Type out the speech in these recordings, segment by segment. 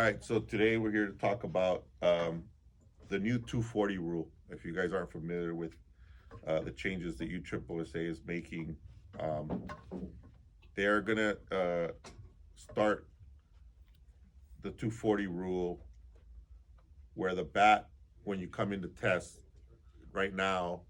right, so today we're here to talk about the new 240 rule. If you guys aren't familiar with the changes that USSSA is making, um, they're gonna start the 240 rule where the bat, when you come into test, right now,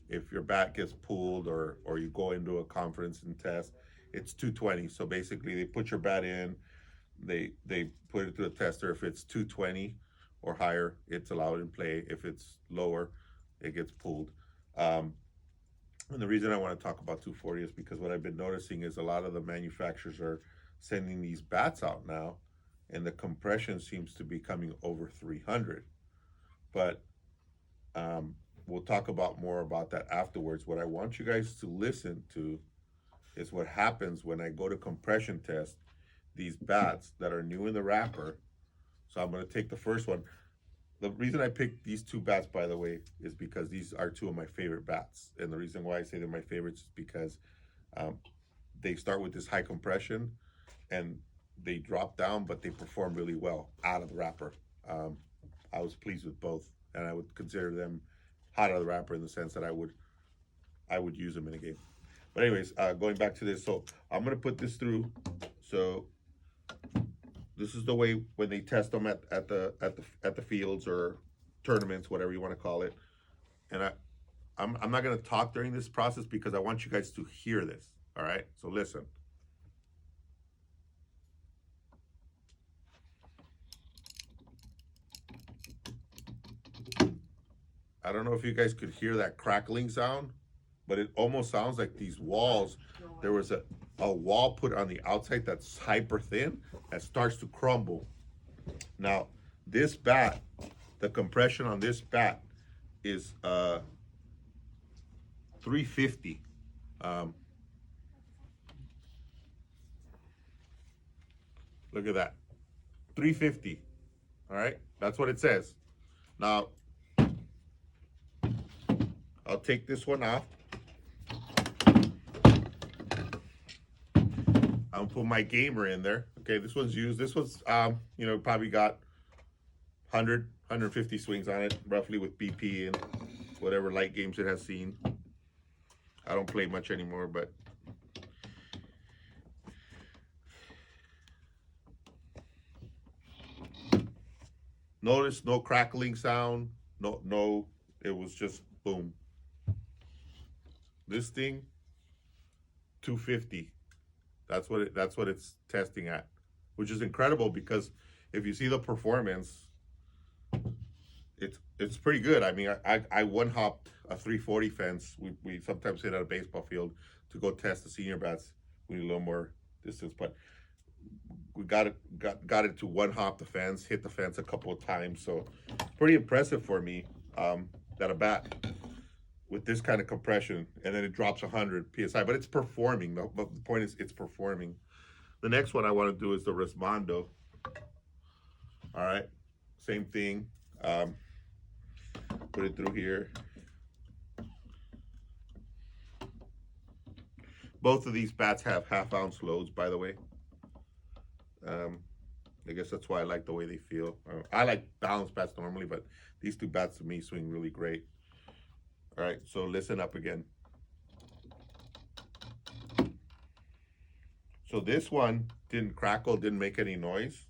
if your bat gets pulled or you go into a conference and test, it's 220. So basically, they put your bat in, they put it through a tester. If it's 220 or higher, it's allowed in play. If it's lower, it gets pulled. Um, and the reason I want to talk about 240 is because what I've been noticing is a lot of the manufacturers are sending these bats out now, and the compression seems to be coming over 300. But um, we'll talk about more about that afterwards. What I want you guys to listen to is what happens when I go to compression test these bats that are new in the wrapper. So I'm going to take the first one. The reason I picked these two bats, by the way, is because these are two of my favorite bats. And the reason why I say they're my favorites is because um, they start with this high compression and they drop down, but they perform really well out of the wrapper. Um, I was pleased with both, and I would consider them hot out of the wrapper in the sense that I would use them in a game. But anyways, going back to this, so I'm gonna put this through. So this is the way when they test them at the fields or tournaments, whatever you want to call it. And I'm not gonna talk during this process because I want you guys to hear this. All right, so listen. I don't know if you guys could hear that crackling sound, but it almost sounds like these walls. There was a wall put on the outside that's hyper thin that starts to crumble. Now, this bat, the compression on this bat is 350. Um, Look at that, 350. All right, that's what it says. Now, I'll take this one off. I'll put my gamer in there. Okay, this one's used. This was, probably got 100, swings on it, roughly, with BP and whatever light games it has seen. I don't play much anymore, but notice no crackling sound. No, it was just boom. This thing, 250. That's what it's testing at, which is incredible because if you see the performance, it's pretty good. I mean, I one hopped a 340 fence. We sometimes hit at a baseball field to go test the senior bats. We need a little more distance, but we got it to one hop the fence, hit the fence a couple of times. So pretty impressive for me, that a bat with this kind of compression and then it drops 100 psi, but it's performing. But the point is, it's performing. The next one I want to do is the Resmondo. All right, same thing. Put it through here. Both of these bats have half-ounce loads, by the way. Um, I guess that's why I like the way they feel. I like balanced bats normally, but these two bats to me swing really great. All right, so listen up again. So this one didn't crackle, didn't make any noise,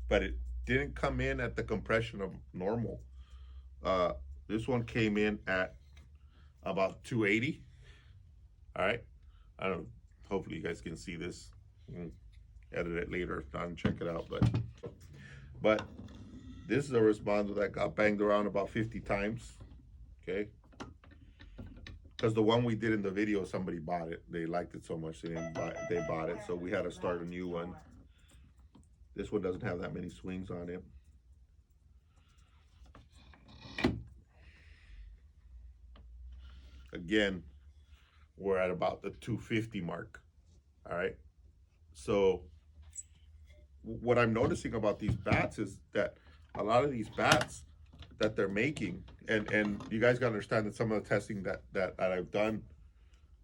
but it didn't come in at the compression of normal. This one came in at about 280. All right, I don't know. Hopefully you guys can see this. You can edit it later if not, and check it out. But this is a Resmondo that got banged around about 50 times. Okay, because the one we did in the video, somebody bought it. They liked it so much they bought it. So we had to start a new one. This one doesn't have that many swings on it. Again, we're at about the 250 mark. All right. So what I'm noticing about these bats is that a lot of these bats that they're making, and you guys gotta understand that some of the testing that I've done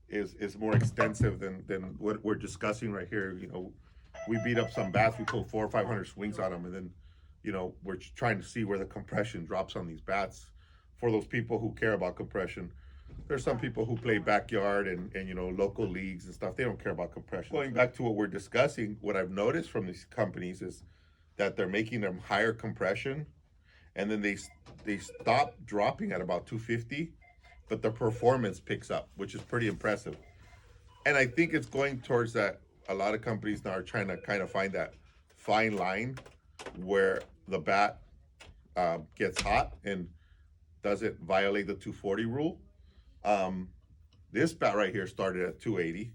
is more extensive than what we're discussing right here. we beat up some bats. We pulled 400 or 500 swings on them, and then, you know, we're trying to see where the compression drops on these bats. For those people who care about compression, there's some people who play backyard and you know, local leagues and stuff. They don't care about compression. Going back to what we're discussing, what I've noticed from these companies is that they're making them higher compression, and then they stop dropping at about 250, but the performance picks up, which is pretty impressive. And I think it's going towards that. A lot of companies now are trying to kind of find that fine line where the bat gets hot and doesn't violate the 240 rule. This bat right here started at 280.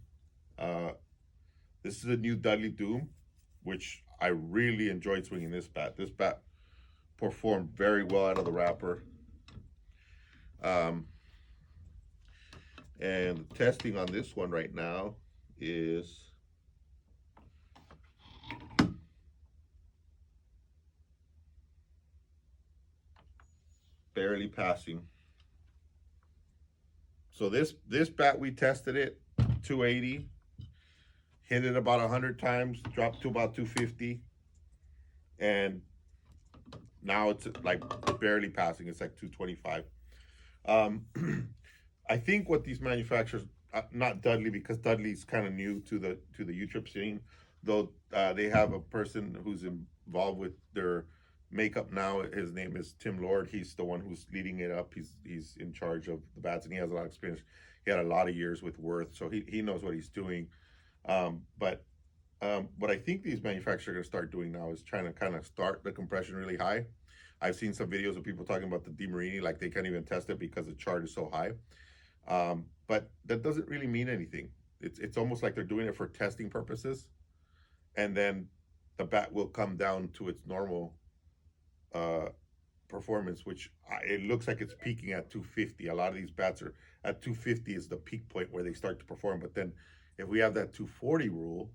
This is a new Dudley Doom, which I really enjoyed swinging this bat. This bat performed very well out of the wrapper. And the testing on this one right now is barely passing. So this bat, we tested it 280, hit it about 100 times, dropped to about 250, and now it's like barely passing. It's like 225. I think what these manufacturers, not Dudley, because Dudley's kind of new to the UTRIP scene, though they have a person who's involved with their makeup now. His name is Tim Lord. He's the one who's leading it up. He's in charge of the bats, and he has a lot of experience. He had a lot of years with Worth, so he knows what he's doing. But what I think these manufacturers are going to start doing now is trying to kind of start the compression really high. I've seen some videos of people talking about the DeMarini, like they can't even test it because the chart is so high. But that doesn't really mean anything. It's almost like they're doing it for testing purposes, and then the bat will come down to its normal performance, which it looks like it's peaking at 250. A lot of these bats are at 250 is the peak point where they start to perform. But then if we have that 240 rule,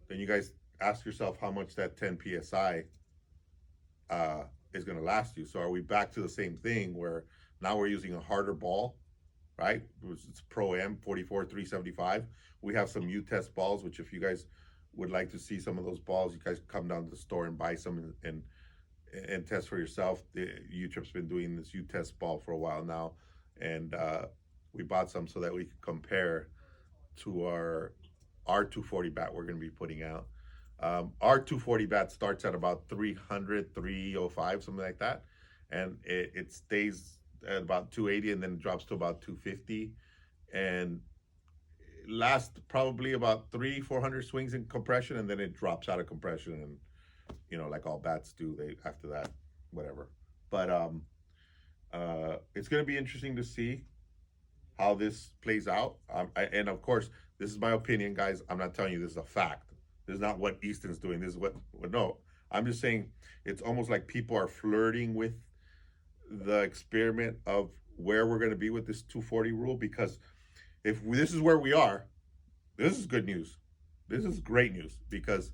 then you guys ask yourself how much that 10 psi is going to last you. So are we back to the same thing where now we're using a harder ball, right? It's Pro M 44-375. We have some U-Test balls, which if you guys would like to see some of those balls, you guys come down to the store and buy some and test for yourself. The UTRIP's been doing this U-Test ball for a while now, and we bought some so that we could compare to our 240 bat we're going to be putting out. Our 240 bat starts at about 300, 305, something like that, and it stays at about 280 and then it drops to about 250, and it lasts probably about 300-400 swings in compression, and then it drops out of compression, and you know, like all bats do, they after that, whatever. But it's going to be interesting to see how this plays out. And of course, this is my opinion, guys. I'm not telling you this is a fact. This is not what Easton's doing. This is what no. I'm just saying it's almost like people are flirting with the experiment of where we're going to be with this 240 rule, because if this is where we are, this is good news. This is great news, because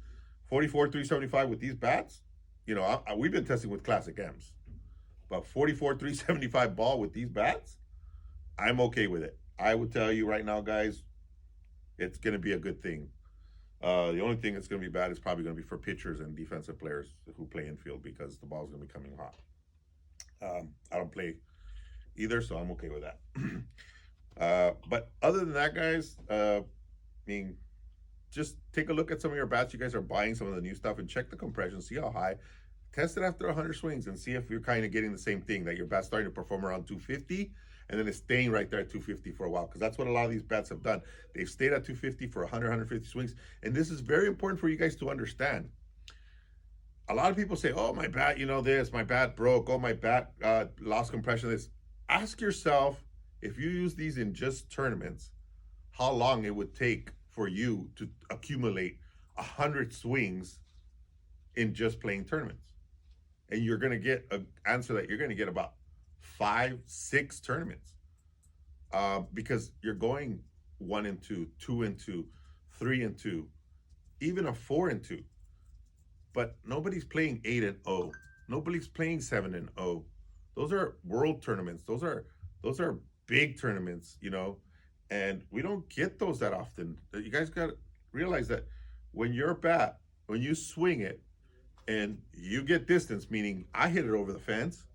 44-375 with these bats, you know, we've been testing with Classic M's, but 44-375 ball with these bats, I'm okay with it. I would tell you right now, guys, it's going to be a good thing. The only thing that's going to be bad is probably going to be for pitchers and defensive players who play infield, because the ball's going to be coming hot. I don't play either, so I'm okay with that. But other than that, guys, I mean, just take a look at some of your bats. You guys are buying some of the new stuff, and check the compression, see how high. Test it after 100 swings and see if you're kind of getting the same thing, that your bat's starting to perform around 250, and then it's staying right there at 250 for a while, because that's what a lot of these bats have done. They've stayed at 250 for 100, 150 swings, and this is very important for you guys to understand. A lot of people say, oh, my bat, you know, this, my bat broke, oh, my bat lost compression, this. Ask yourself, if you use these in just tournaments, how long it would take for you to accumulate 100 swings in just playing tournaments. And you're going to get an answer that you're going to get about 5-6 tournaments, because you're going 1-2, 2-2, 3-2, even a 4-2. But nobody's playing 8-0. Nobody's playing 7-0. Those are world tournaments. Those are big tournaments, you know. And we don't get those that often. You guys got to realize that when your bat when you swing it and you get distance, meaning I hit it over the fence,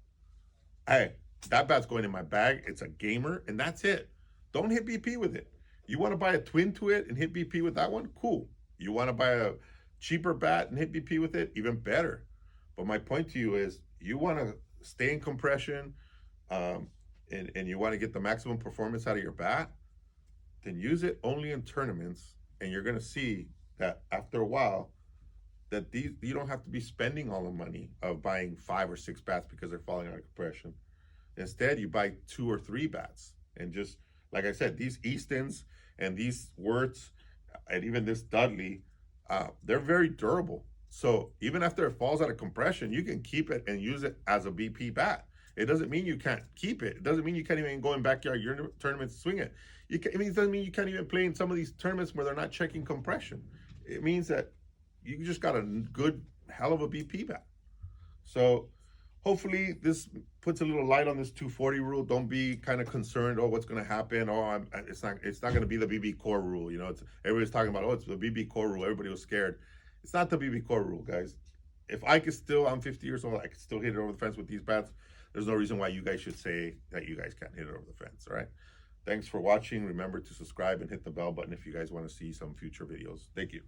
hey, that bat's going in my bag. It's a gamer, and that's it. Don't hit BP with it. You want to buy a twin to it and hit BP with that one? Cool. You want to buy a cheaper bat and hit BP with it? Even better. But my point to you is you want to stay in compression, and you want to get the maximum performance out of your bat, then use it only in tournaments, and you're going to see that after a while that these you don't have to be spending all the money of buying 5 or 6 bats because they're falling out of compression. Instead, you buy 2 or 3 bats, and just like I said, these Eastons and these Wirtz and even this Dudley, they're very durable. So even after it falls out of compression, you can keep it and use it as a BP bat. It doesn't mean you can't keep it. It doesn't mean you can't even go in backyard tournaments to swing it. It doesn't mean you can't even play in some of these tournaments where they're not checking compression. It means that you just got a good hell of a BP bat. So hopefully this puts a little light on this 240 rule. Don't be kind of concerned, oh, what's going to happen? Oh, it's not going to be the BB core rule. You know, everybody's talking about, oh, it's the BB core rule. Everybody was scared. It's not the BB core rule, guys. If I could still, I'm 50 years old, I could still hit it over the fence with these bats. There's no reason why you guys should say that you guys can't hit it over the fence, all right? Thanks for watching. Remember to subscribe and hit the bell button if you guys want to see some future videos. Thank you.